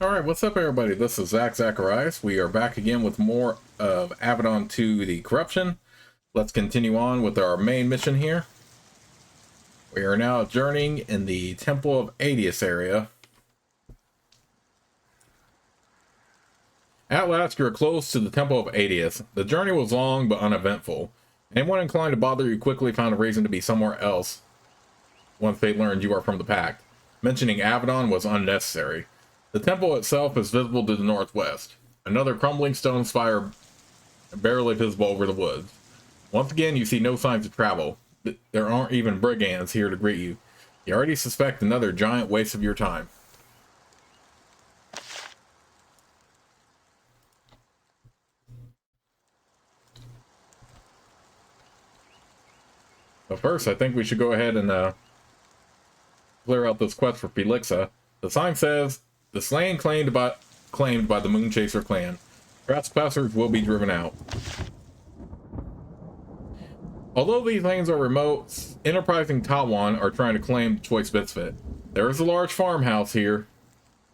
Alright, what's up everybody? This is Zacharias. We are back again with more of Avadon 2 The Corruption. Let's continue on with our main mission here. We are now journeying in the Temple of Aetius area. At last you are close to the Temple of Aetius. The journey was long but uneventful. Anyone inclined to bother you quickly found a reason to be somewhere else once they learned you are from the Pact. Mentioning Avadon was unnecessary. The temple itself is visible to the northwest. Another crumbling stone spire barely visible over the woods. Once again, you see no signs of travel. There aren't even brigands here to greet you. You already suspect another giant waste of your time. But first, I think we should go ahead and clear out this quest for Felixa. The sign says, the slain claimed by the Moonchaser clan. Trespassers will be driven out. Although these lands are remote, enterprising Tawan are trying to claim Choice Misfit. There is a large farmhouse here,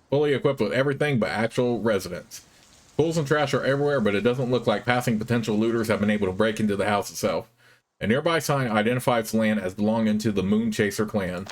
fully equipped with everything but actual residents. Tools and trash are everywhere, but it doesn't look like passing potential looters have been able to break into the house itself. A nearby sign identifies the land as belonging to the Moonchaser clan.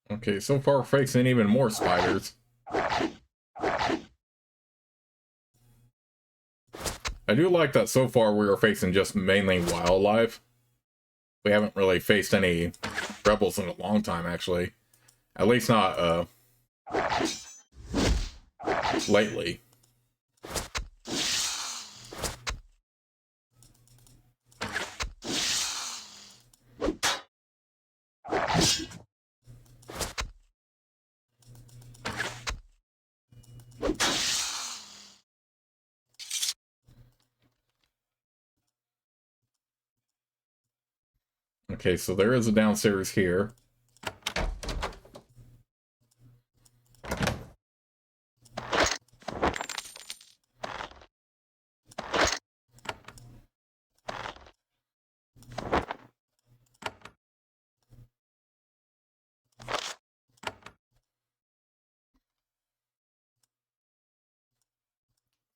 Okay, so far we're facing even more spiders. I do like that so far we are facing just mainly wildlife. We haven't really faced any rebels in a long time, actually. At least not, lately. Okay, so there is a downstairs here.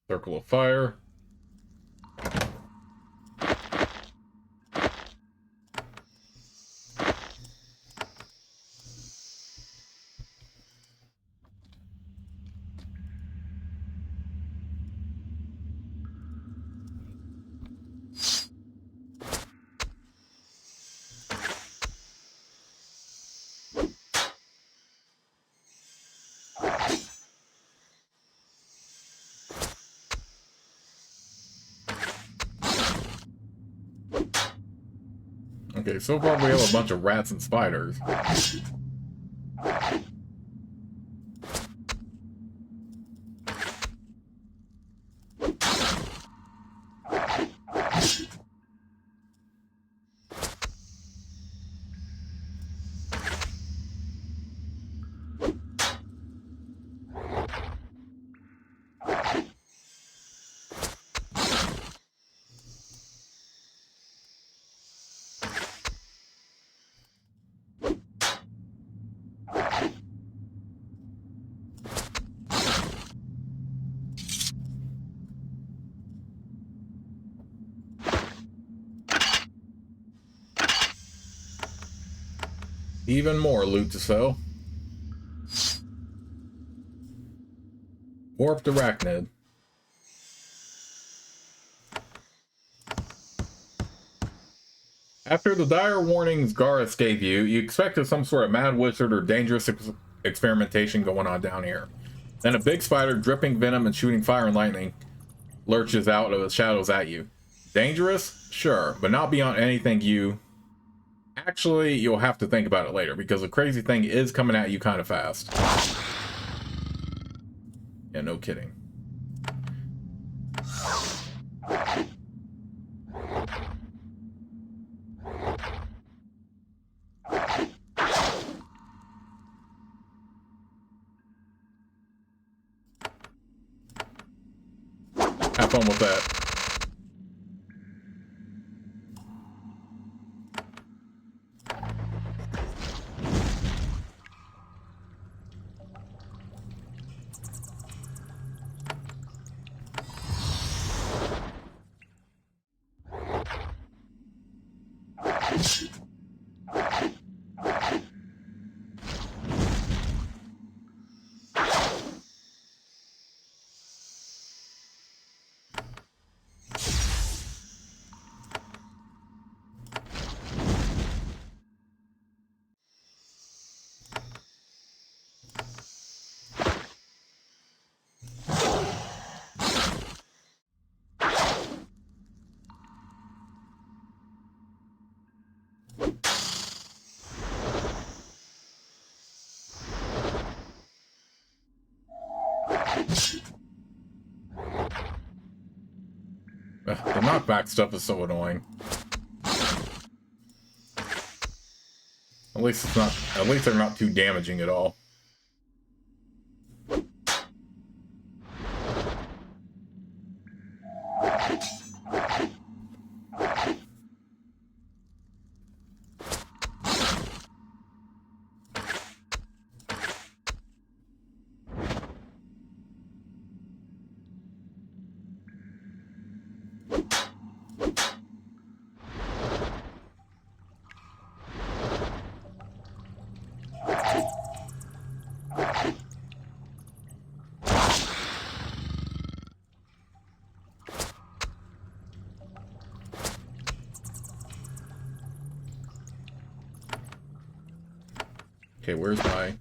Circle of fire. Okay, so far we have a bunch of rats and spiders. Even more loot to sell. Warped arachnid. After the dire warnings Garrus gave you, you expected some sort of mad wizard or dangerous experimentation going on down here. Then a big spider dripping venom and shooting fire and lightning lurches out of the shadows at you. Dangerous? Sure, but not beyond anything you... Actually, you'll have to think about it later, because the crazy thing is coming at you kind of fast. Yeah, no kidding. Have fun with that. The knockback stuff is so annoying. At least it's not. At least they're not too damaging at all. Okay, where's my...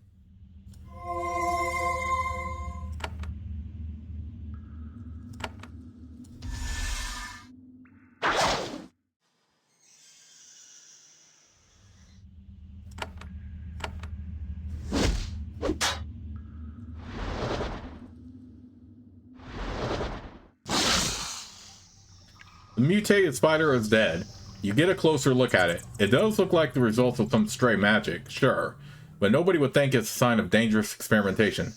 The mutated spider is dead. You get a closer look at it. It does look like the results of some stray magic, sure, but nobody would think it's a sign of dangerous experimentation.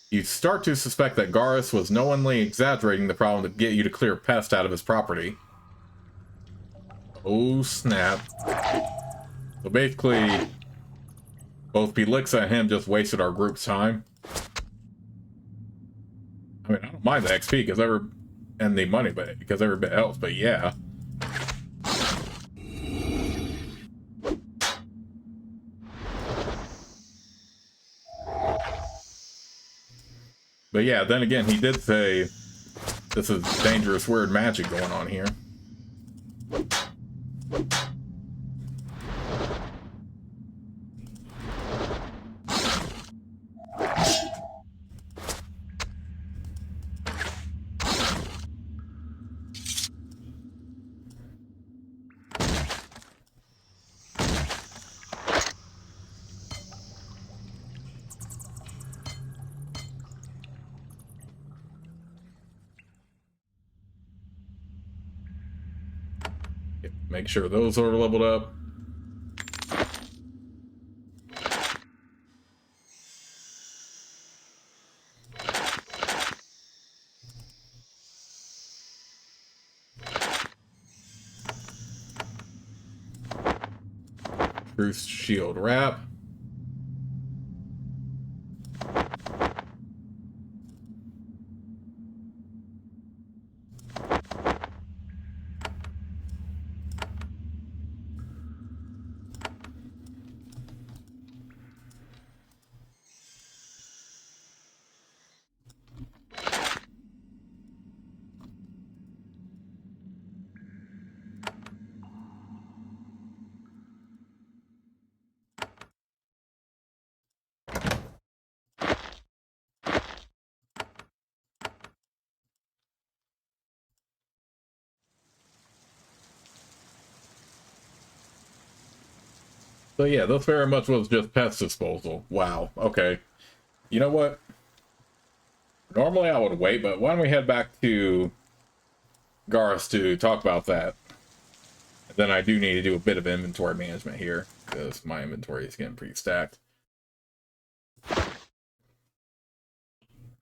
You start to suspect that Garrus was knowingly exaggerating the problem to get you to clear Pest out of his property. Oh snap. So basically, both Pelixa and him just wasted our group's time. I mean, I don't mind the XP and the money, but because every bit helps, but yeah. But yeah, then again, he did say this is dangerous, weird magic going on here. Make sure those are leveled up. Bruce shield wrap. So yeah, this very much was just pest disposal. Wow. Okay. You know what? Normally I would wait, but why don't we head back to Garth to talk about that? And then I do need to do a bit of inventory management here, because my inventory is getting pretty stacked.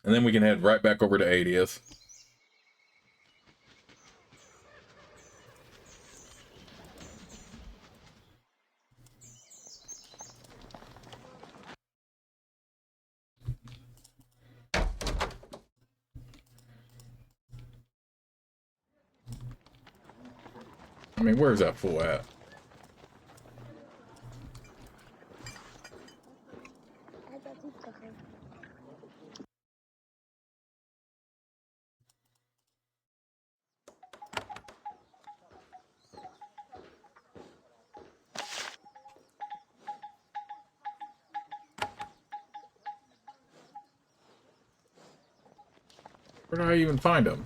And then we can head right back over to Aetius. I mean, where's that fool at? Where do I even find him?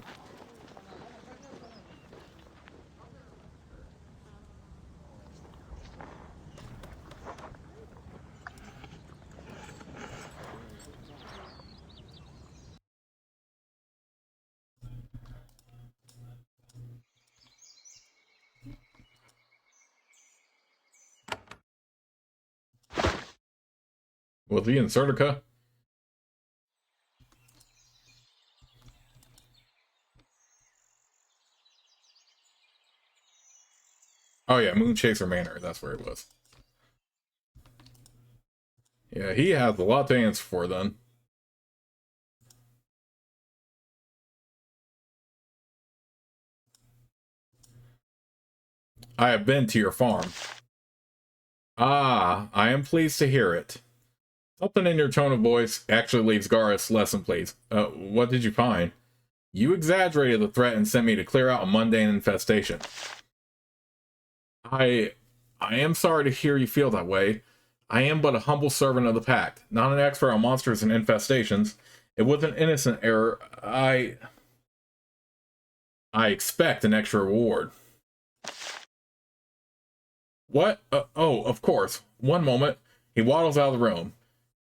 Was he in Sertica? Oh yeah, Moonchaser Manor. That's where it was. Yeah, he has a lot to answer for then. I have been to your farm. Ah, I am pleased to hear it. Something in your tone of voice actually leaves Garrus less than pleased. What did you find? You exaggerated the threat and sent me to clear out a mundane infestation. I am sorry to hear you feel that way. I am but a humble servant of the Pact, not an expert on monsters and infestations. It was an innocent error. I expect an extra reward. What? Oh, of course. One moment. He waddles out of the room.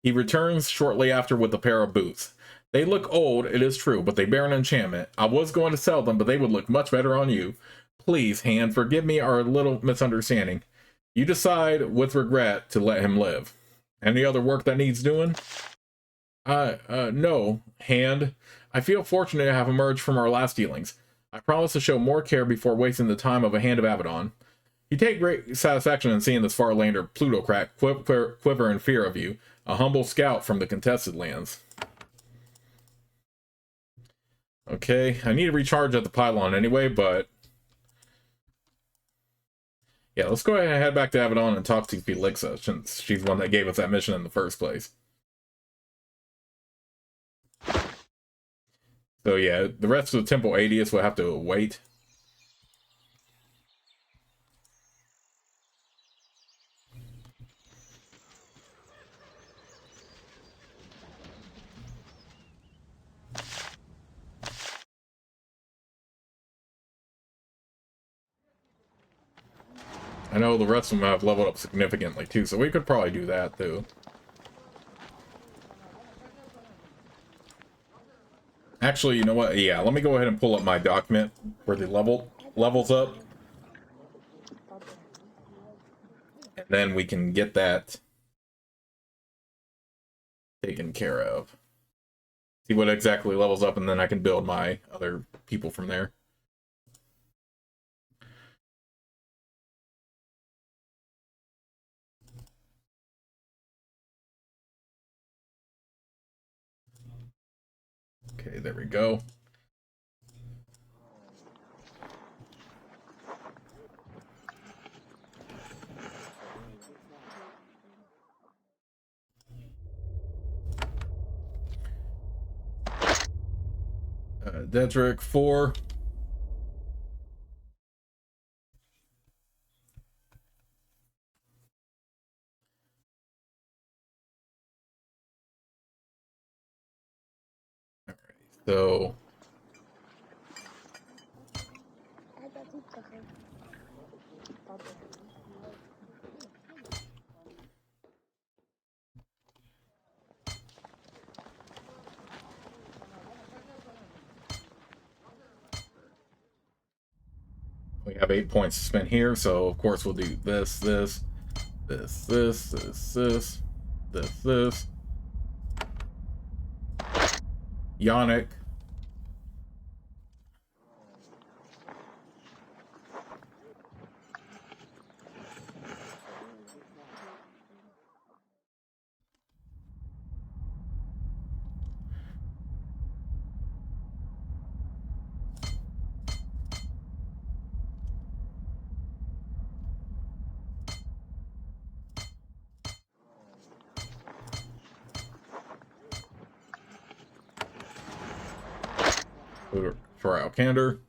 He returns shortly after with a pair of boots. They look old, it is true, but they bear an enchantment. I was going to sell them, but they would look much better on you. Please, Hand, forgive me our little misunderstanding. You decide, with regret, to let him live. Any other work that needs doing? No, Hand. I feel fortunate to have emerged from our last dealings. I promise to show more care before wasting the time of a Hand of Avadon. You take great satisfaction in seeing this Farlander plutocrat quiver in fear of you, a humble scout from the contested lands. Okay, I need to recharge at the pylon anyway, but yeah, let's go ahead and head back to Avadon and talk to Felixa, since she's the one that gave us that mission in the first place. So yeah, the rest of the Temple Aetius will have to wait. I know the rest of them have leveled up significantly too, so we could probably do that too. Actually, you know what? Yeah, let me go ahead and pull up my document where the levels up. And then we can get that taken care of. See what exactly levels up, and then I can build my other people from there. Okay, there we go. Dedrick 4. Alright, so We have 8 points to spend here, so of course we'll do this, this, this, this, this, this, this, this. Yannick. For Alcander.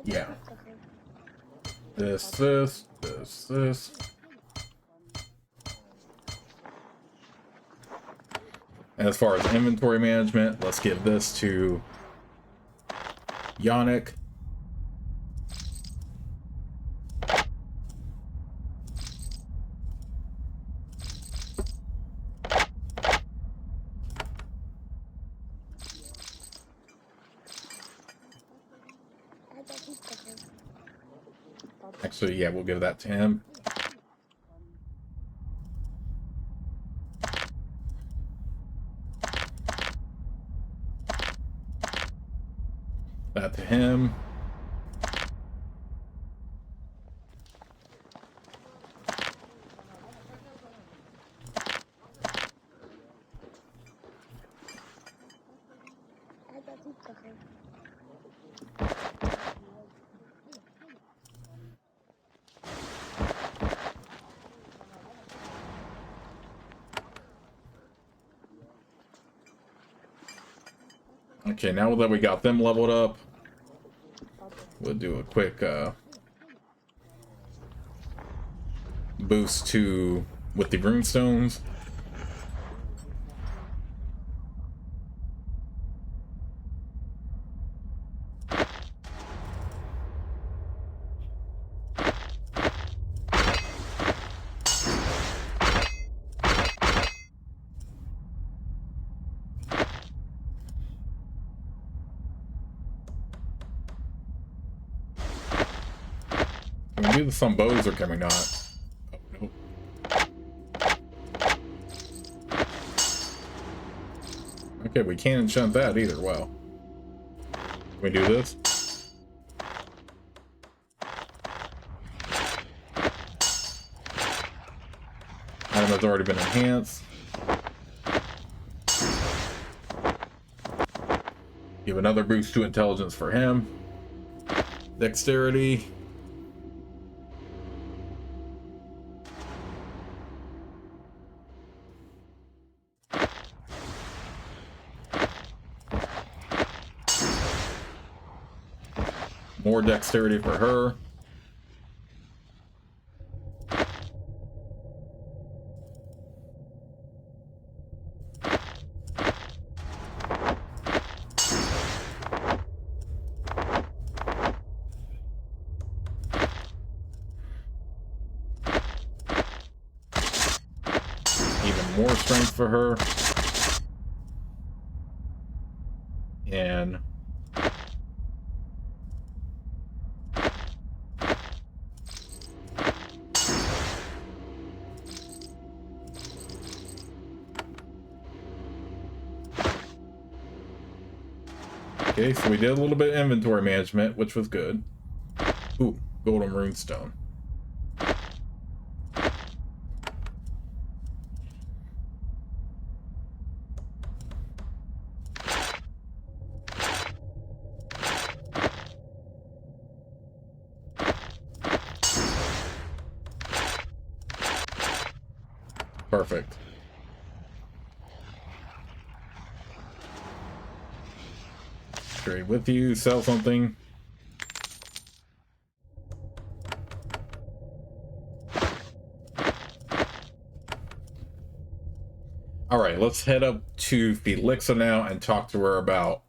Yeah. This. And as far as inventory management, let's give this to Yannick. Actually, yeah, we'll give that to him. That to him. Okay, now that we got them leveled up, we'll do a quick boost to with the runestones. Maybe some bows are coming out. Oh, no. Okay, we can't enchant that either. Well, can we do this? Item has already been enhanced. Give another boost to intelligence for him. Dexterity. More dexterity for her. Even more strength for her. And okay, so we did a little bit of inventory management, which was good. Ooh, golden runestone. Perfect. Trade with you, sell something. Alright, let's head up to Felixa now and talk to her about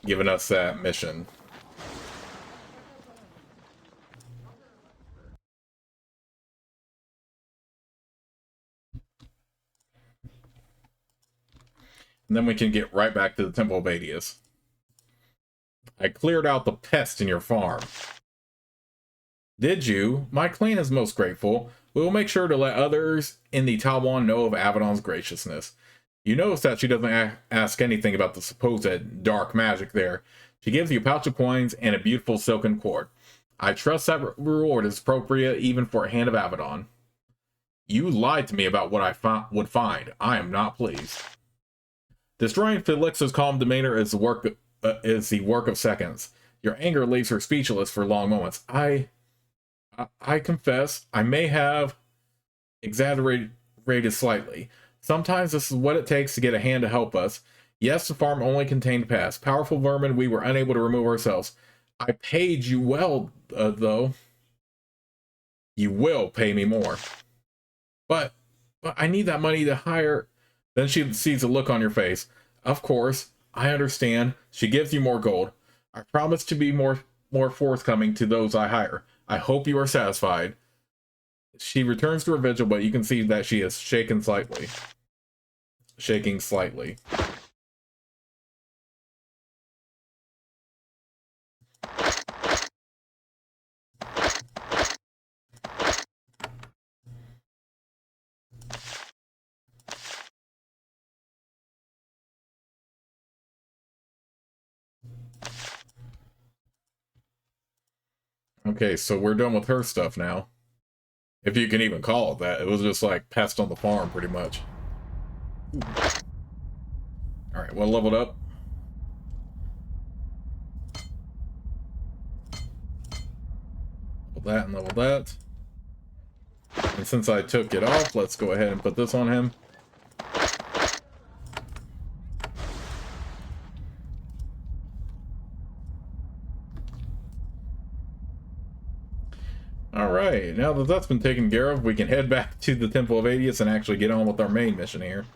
giving us that mission. And then we can get right back to the Temple of Aetius. I cleared out the pest in your farm. Did you? My clan is most grateful. We will make sure to let others in the Tawan know of Avadon's graciousness. You notice that she doesn't ask anything about the supposed dark magic there. She gives you a pouch of coins and a beautiful silken cord. I trust that reward is appropriate even for a hand of Avadon. You lied to me about what I would find. I am not pleased. Destroying Felix's calm demeanor is the work of seconds. Your anger leaves her speechless for long moments. I confess, I may have exaggerated slightly. Sometimes this is what it takes to get a hand to help us. Yes, the farm only contained pests. Powerful vermin we were unable to remove ourselves. I paid you well, though. You will pay me more. But I need that money to hire... Then she sees a look on your face. Of course, I understand. She gives you more gold. I promise to be more forthcoming to those I hire. I hope you are satisfied. She returns to her vigil, but you can see that she is shaking slightly. Okay, so we're done with her stuff now. If you can even call it that. It was just like pest on the farm, pretty much. Alright, well, leveled up. Level that and level that. And since I took it off, let's go ahead and put this on him. Alright, now that that's been taken care of, we can head back to the Temple of Aetius and actually get on with our main mission here.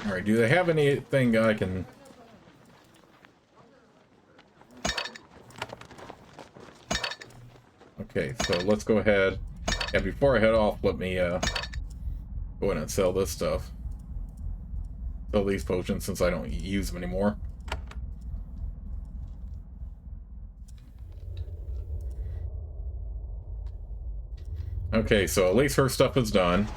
Alright, do they have anything I can... Okay, so let's go ahead. Yeah, before I head off, let me go ahead and sell this stuff. Sell these potions since I don't use them anymore. Okay, so at least her stuff is done.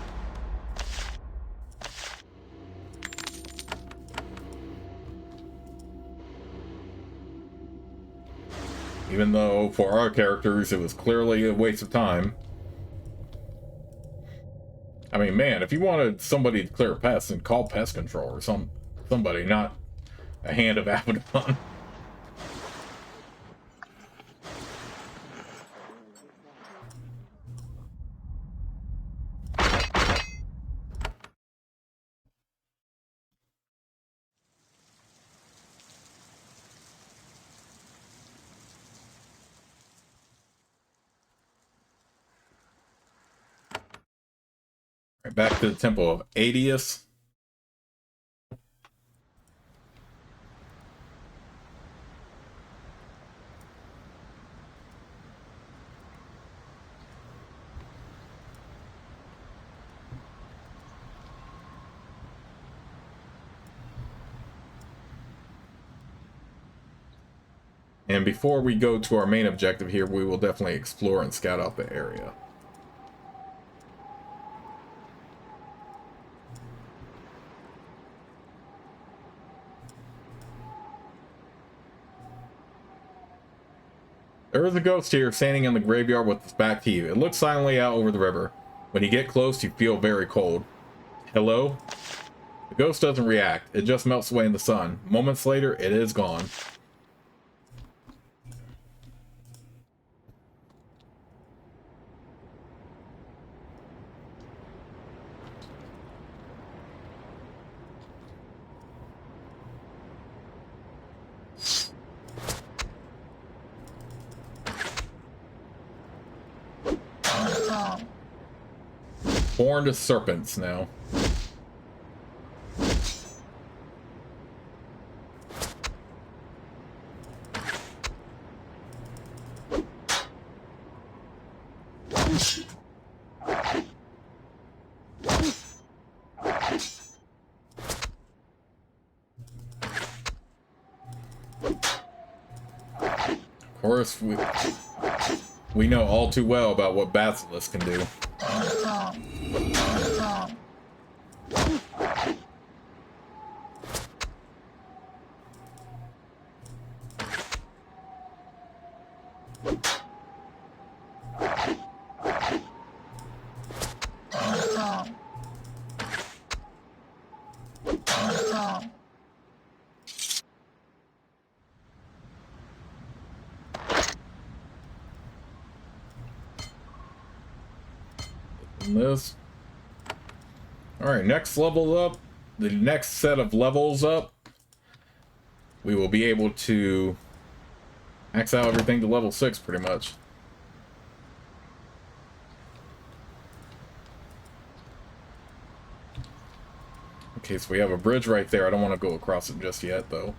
Even though, for our characters, it was clearly a waste of time. I mean, man, if you wanted somebody to clear pests, then call pest control or somebody, not a hand of Avadon. Right, back to the Temple of Aetius. And before we go to our main objective here, we will definitely explore and scout out the area. There is a ghost here standing in the graveyard with its back to you. It looks silently out over the river. When you get close, you feel very cold. Hello? The ghost doesn't react. It just melts away in the sun. Moments later, it is gone. Horned serpents now. Of course, we know all too well about what Basilisk can do. This. Alright, next level up. The next set of levels up, we will be able to max out everything to level 6 pretty much. Okay, so we have a bridge right there. I don't want to go across it just yet, though.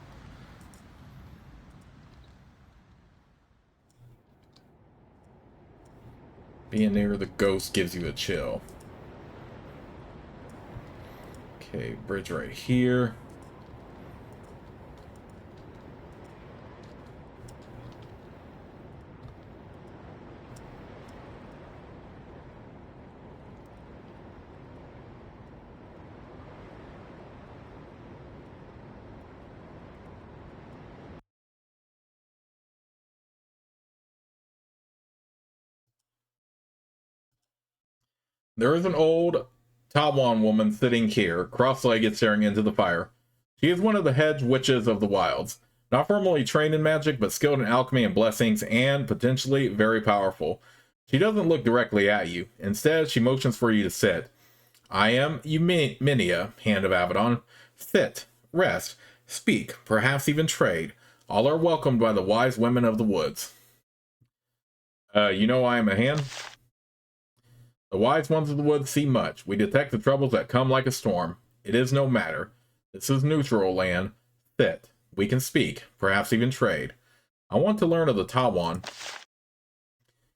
Being near the ghost gives you a chill. Okay, bridge right here. There is an old Tawan woman sitting here, cross-legged, staring into the fire. She is one of the head witches of the wilds. Not formally trained in magic, but skilled in alchemy and blessings, and potentially very powerful. She doesn't look directly at you. Instead, she motions for you to sit. I am Euminia, Hand of Avadon. Sit, rest, speak, perhaps even trade. All are welcomed by the wise women of the woods. You know I am a hand? The wise ones of the woods see much. We detect the troubles that come like a storm. It is no matter. This is neutral land. Sit. We can speak, perhaps even trade. I want to learn of the Tawan.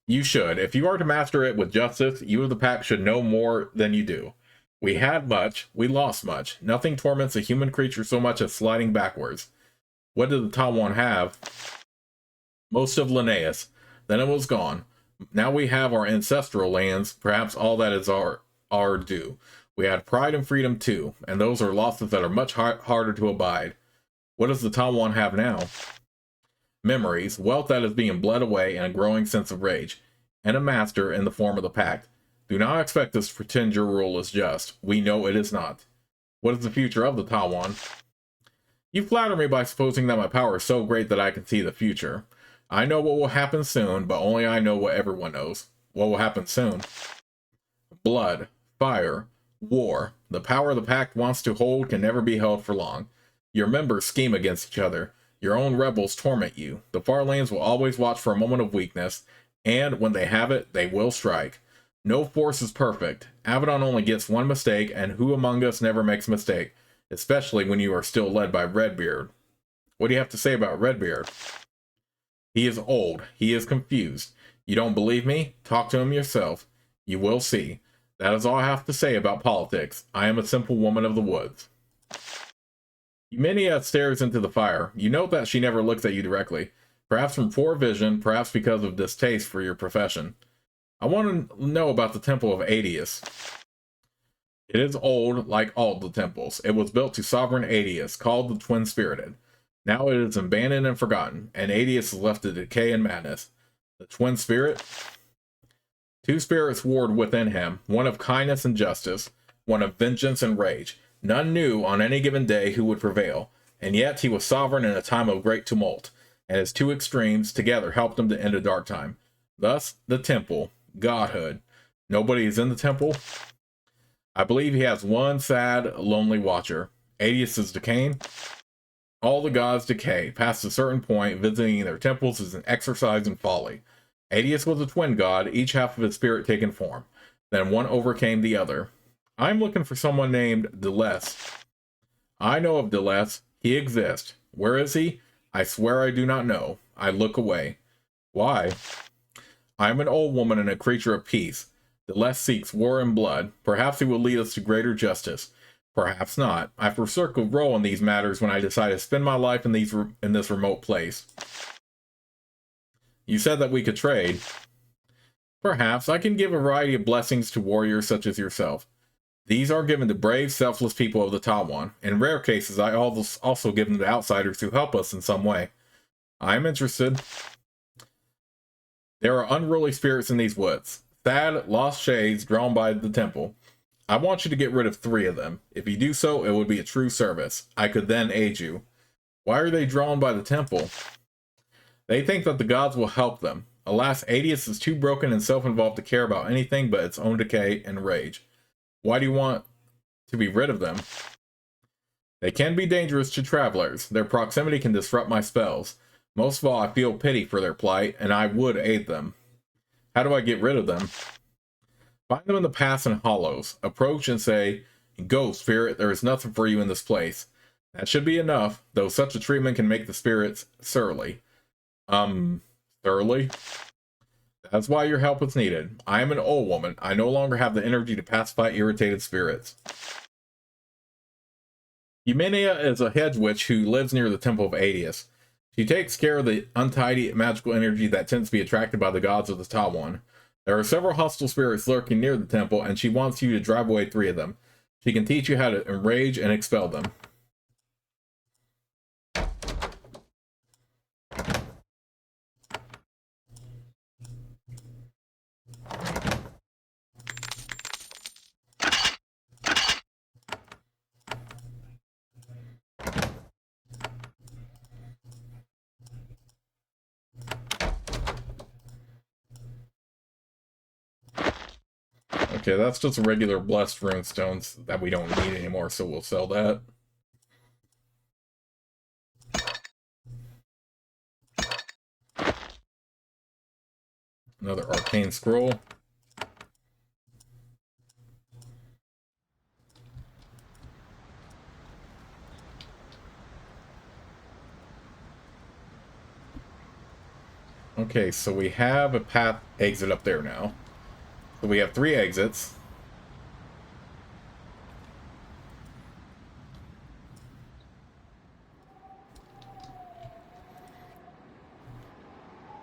You should. If you are to master it with justice, you of the pack should know more than you do. We had much, we lost much. Nothing torments a human creature so much as sliding backwards. What did the Tawan have? Most of Linnaeus. Then it was gone. Now we have our ancestral lands, perhaps all that is our due. We had pride and freedom too, and those are losses that are much harder to abide. What does the Tawan have now? Memories, wealth that is being bled away, and a growing sense of rage, and a master in the form of the pact. Do not expect us to pretend your rule is just. We know it is not. What is the future of the Tawan? You flatter me by supposing that my power is so great that I can see the future. I know what will happen soon, but only I know what everyone knows. What will happen soon? Blood, fire, war. The power the pact wants to hold can never be held for long. Your members scheme against each other. Your own rebels torment you. The far lands will always watch for a moment of weakness, and when they have it, they will strike. No force is perfect. Avadon only gets one mistake, and who among us never makes a mistake, especially when you are still led by Redbeard. What do you have to say about Redbeard? He is old. He is confused. You don't believe me? Talk to him yourself. You will see. That is all I have to say about politics. I am a simple woman of the woods. Euminia stares into the fire. You note that she never looks at you directly. Perhaps from poor vision, perhaps because of distaste for your profession. I want to know about the Temple of Aetius. It is old, like all the temples. It was built to Sovereign Aetius, called the Twin-Spirited. Now it is abandoned and forgotten, and Aetius is left to decay and madness. The twin spirit? Two spirits warred within him, one of kindness and justice, one of vengeance and rage. None knew on any given day who would prevail, and yet he was sovereign in a time of great tumult, and his two extremes together helped him to end a dark time. Thus, the temple, godhood. Nobody is in the temple. I believe he has one sad, lonely watcher. Aetius is decaying. All the gods decay. Past a certain point, visiting their temples is an exercise in folly. Aetius was a twin god, each half of his spirit taken form. Then one overcame the other. I'm looking for someone named Deleuze. I know of Deleuze. He exists. Where is he? I swear I do not know. I look away. Why? I am an old woman and a creature of peace. Deleuze seeks war and blood. Perhaps he will lead us to greater justice. Perhaps not. I forsook a role in these matters when I decided to spend my life in this remote place. You said that we could trade. Perhaps I can give a variety of blessings to warriors such as yourself. These are given to brave, selfless people of the Tawan. In rare cases, I also give them to outsiders who help us in some way. I am interested. There are unruly spirits in these woods. Sad, lost shades drawn by the temple. I want you to get rid of 3 of them. If you do so, it would be a true service. I could then aid you. Why are they drawn by the temple? They think that the gods will help them. Alas, Aetius is too broken and self-involved to care about anything but its own decay and rage. Why do you want to be rid of them? They can be dangerous to travelers. Their proximity can disrupt my spells. Most of all, I feel pity for their plight, and I would aid them. How do I get rid of them? Find them in the paths and hollows. Approach and say, "Go, spirit, there is nothing for you in this place." That should be enough, though such a treatment can make the spirits surly. Surly? That's why your help is needed. I am an old woman. I no longer have the energy to pacify irritated spirits. Eumenia is a hedge witch who lives near the temple of Aetius. She takes care of the untidy magical energy that tends to be attracted by the gods of the Tawan. There are several hostile spirits lurking near the temple, and she wants you to drive away 3 of them. She can teach you how to enrage and expel them. Okay, that's just regular blessed runestones that we don't need anymore, so we'll sell that. Another arcane scroll. Okay, so we have a path exit up there now. So we have 3 exits.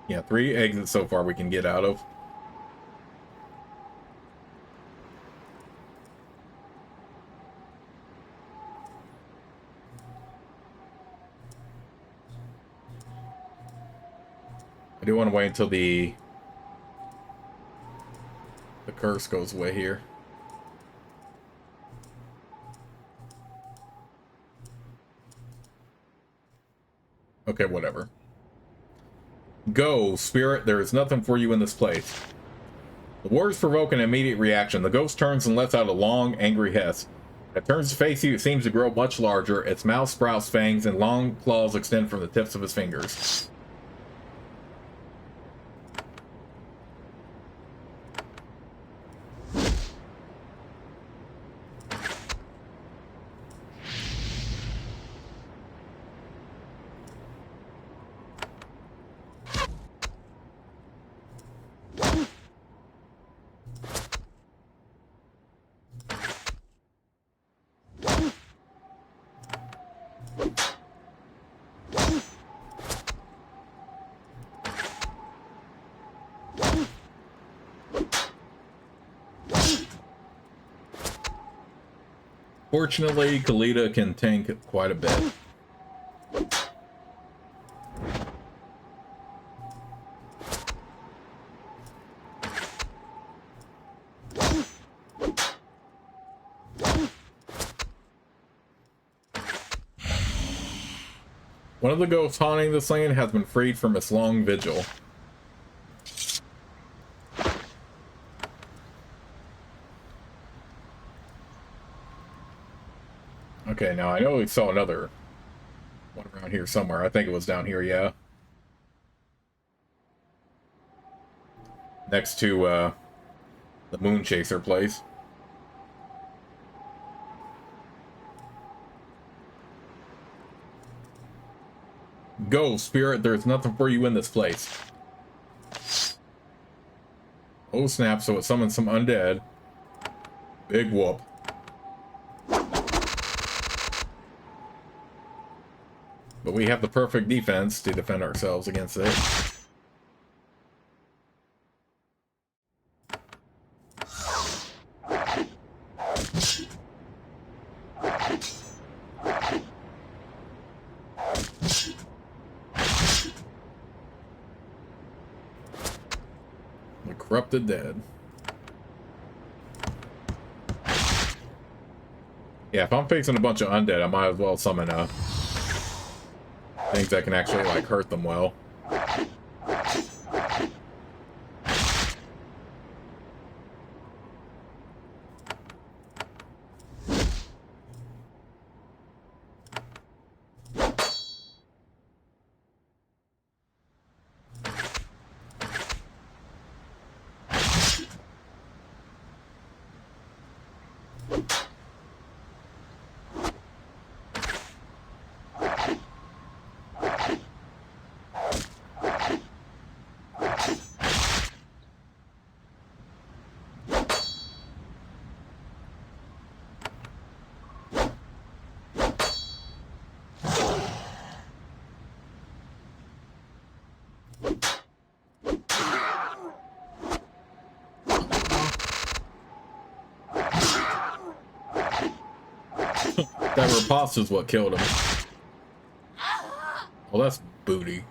Yeah, 3 exits so far we can get out of. I do want to wait until the curse goes away here. Okay, whatever. Go, spirit, there is nothing for you in this place. The words provoke an immediate reaction. The ghost turns and lets out a long, angry hiss. It turns to face you, it seems to grow much larger. Its mouth sprouts fangs and long claws extend from the tips of its fingers. Fortunately, Kalita can tank quite a bit. One of the ghosts haunting this land has been freed from its long vigil. Okay, now I know we saw another one around here somewhere. I think it was down here, yeah. Next to the Moon Chaser place. Go, spirit, there's nothing for you in this place. Oh snap, so it summons some undead. Big whoop. But we have the perfect defense to defend ourselves against it. The corrupted dead. Yeah, if I'm facing a bunch of undead, I might as well summon things that can actually, like, hurt them well. That riposta's what killed him. Well, that's booty.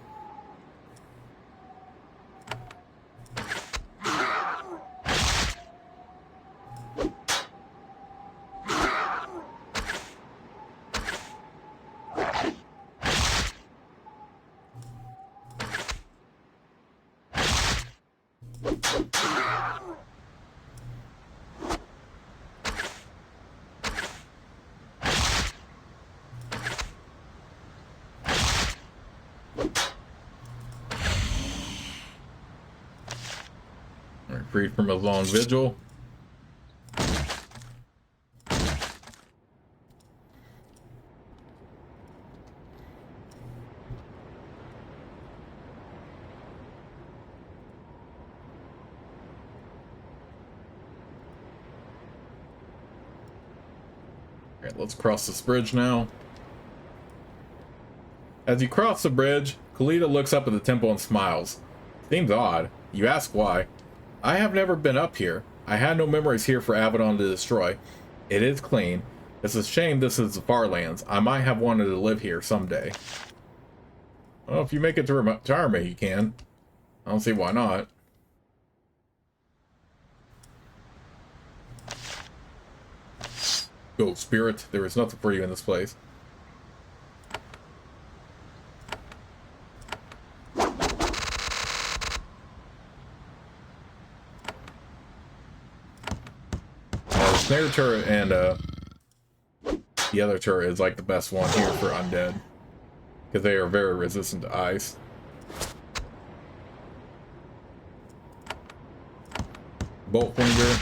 Freed from a long vigil. Alright, let's cross this bridge now. As you cross the bridge, Kalita looks up at the temple and smiles. Seems odd. You ask why. I have never been up here. I had no memories here for Avadon to destroy. It is clean. It's a shame this is the Farlands. I might have wanted to live here someday. Well, if you make it to retirement, you can. I don't see why not. Go, spirit. There is nothing for you in this place. Snare turret and the other turret is like the best one here for undead, because they are very resistant to ice. Bolt finger.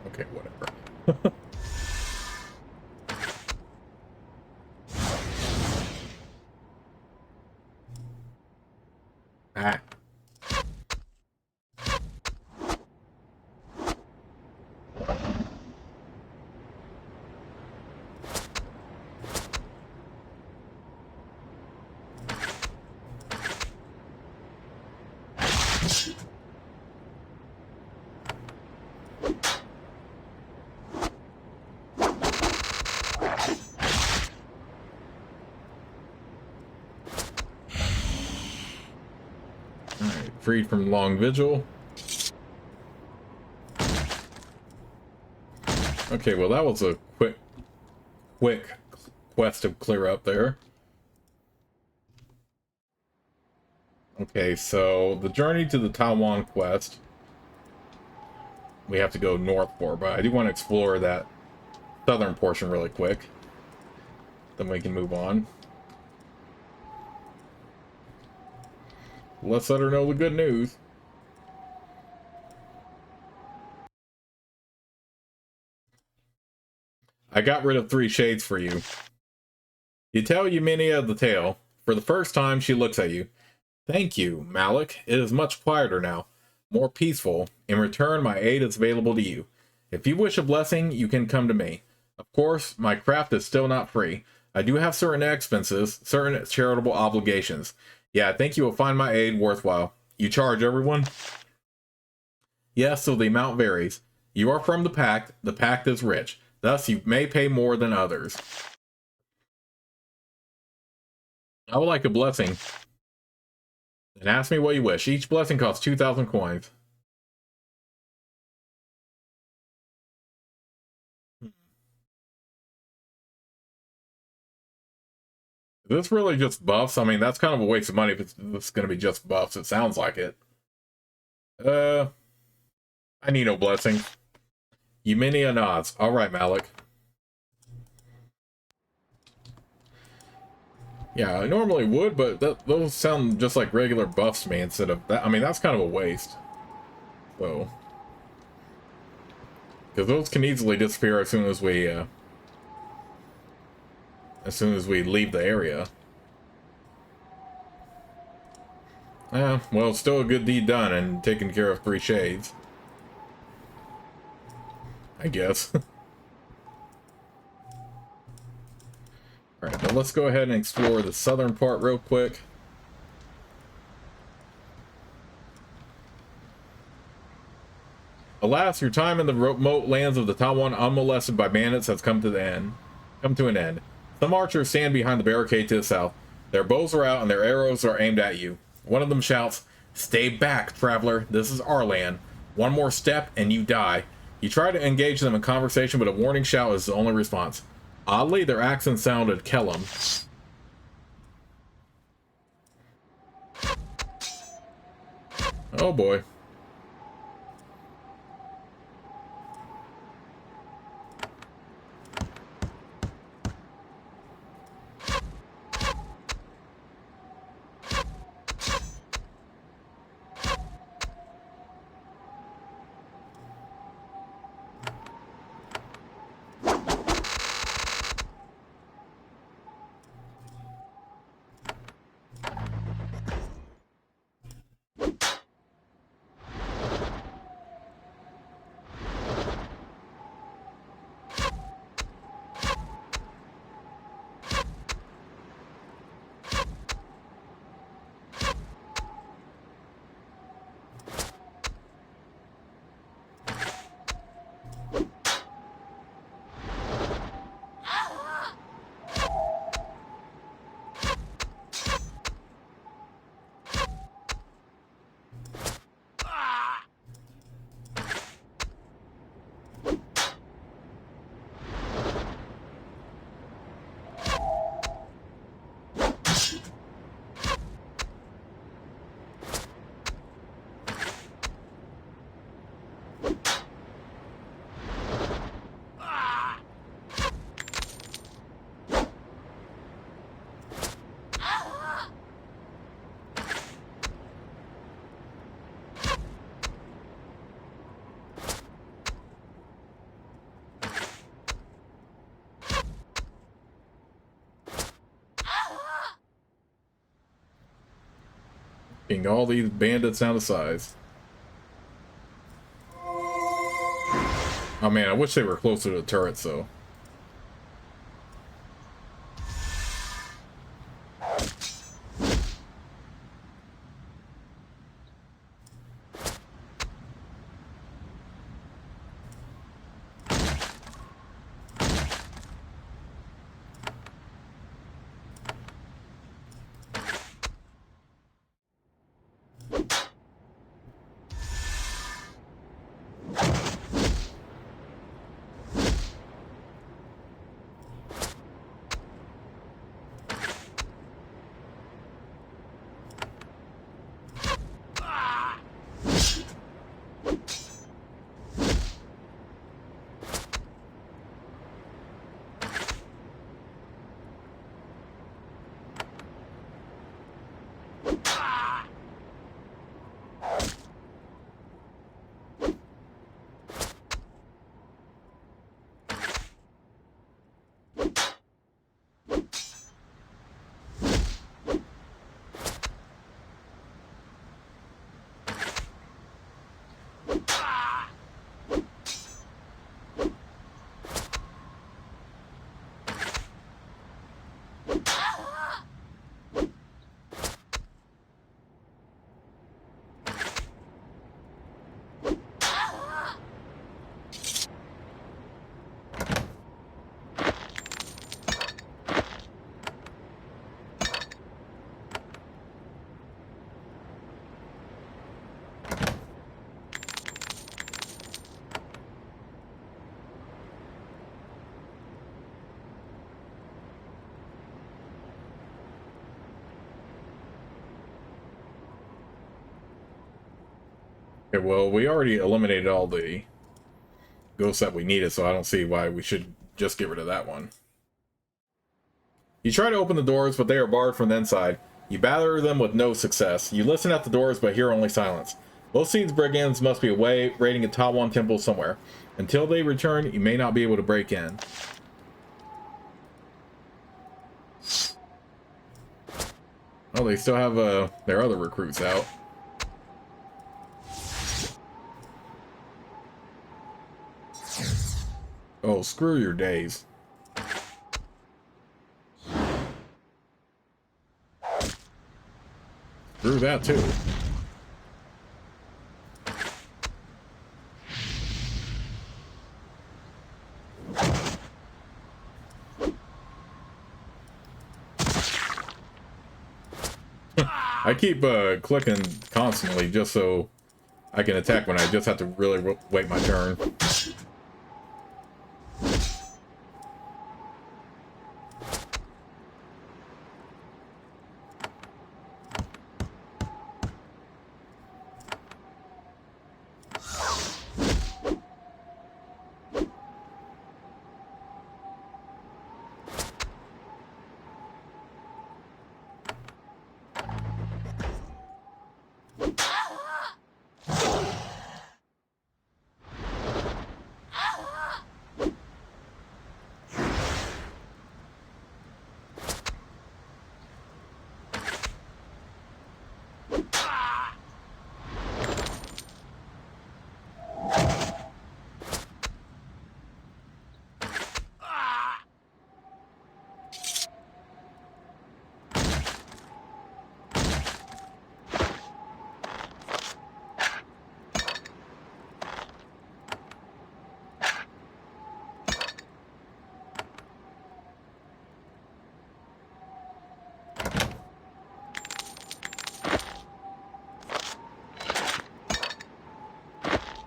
Okay, whatever. Ah. Freed from long vigil. Okay, well that was a quick quest to clear up there. Okay, so the journey to the Taiwan quest we have to go north for, but I do want to explore that southern portion really quick. Then we can move on. Let's let her know the good news. I got rid of 3 shades for you. You tell Eumenia the tale. For the first time, she looks at you. Thank you, Malik. It is much quieter now. More peaceful. In return, my aid is available to you. If you wish a blessing, you can come to me. Of course, my craft is still not free. I do have certain expenses, certain charitable obligations. Yeah, I think you will find my aid worthwhile. You charge everyone? Yes, so the amount varies. You are from the pact is rich. Thus, you may pay more than others. I would like a blessing. And ask me what you wish. Each blessing costs 2,000 coins. Is this really just buffs? I mean, that's kind of a waste of money if it's going to be just buffs. It sounds like it. I need no blessing. Eumenia nods. Alright, Malik. Yeah, I normally would, but those sound just like regular buffs to me instead of that. I mean, that's kind of a waste. So, because those can easily disappear as soon as we leave the area. Well, still a good deed done and taking care of 3 shades, I guess. Alright, but let's go ahead and explore the southern part real quick. Alas, your time in the remote lands of the Taiwan unmolested by bandits has come to an end. Some archers stand behind the barricade to the south. Their bows are out and their arrows are aimed at you. One of them shouts, "Stay back, traveler. This is our land. One more step and you die." You try to engage them in conversation, but a warning shout is the only response. Oddly, their accents sounded Kellam. Oh boy. Getting all these bandits down to size. Oh man, I wish they were closer to the turrets though. Okay, well, we already eliminated all the ghosts that we needed, so I don't see why we should just get rid of that one. You try to open the doors, but they are barred from the inside. You batter them with no success. You listen at the doors, but hear only silence. Most Seeds brigands must be away, raiding a Tawan temple somewhere. Until they return, you may not be able to break in. Oh, they still have their other recruits out. Oh, screw your days. Screw that too. I keep clicking constantly just so I can attack when I just have to really wait my turn.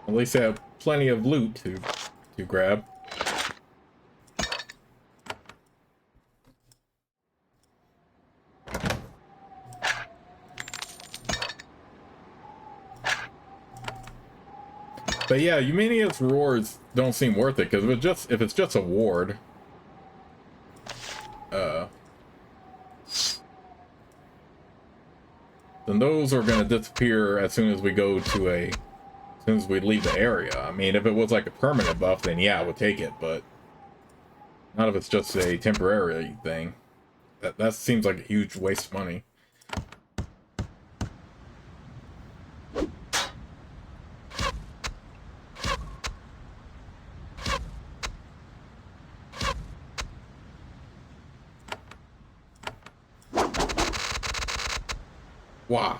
At least I have plenty of loot to grab. But yeah, Eumenius rewards don't seem worth it, because if it's just a ward, then those are gonna disappear as soon as we go to as soon as we leave the area. I mean, if it was like a permanent buff, then yeah, I would take it, but not if it's just a temporary thing. That seems like a huge waste of money. Wow.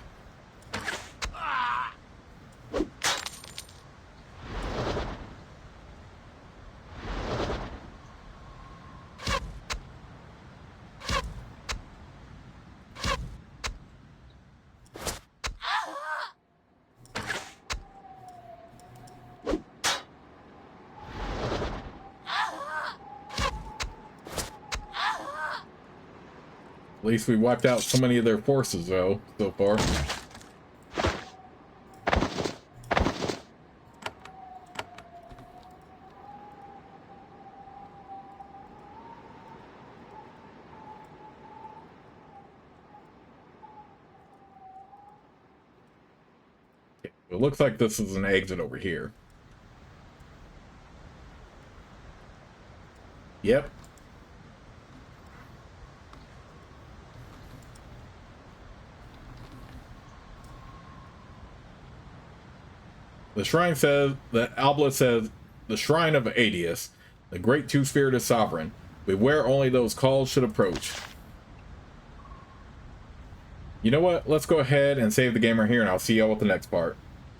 At least we wiped out so many of their forces, though, so far. It looks like this is an exit over here. Yep. The shrine says, the Albla says, the shrine of Aetius, the great two-spirited sovereign. Beware only those called should approach. You know what? Let's go ahead and save the game right here, and I'll see y'all with the next part.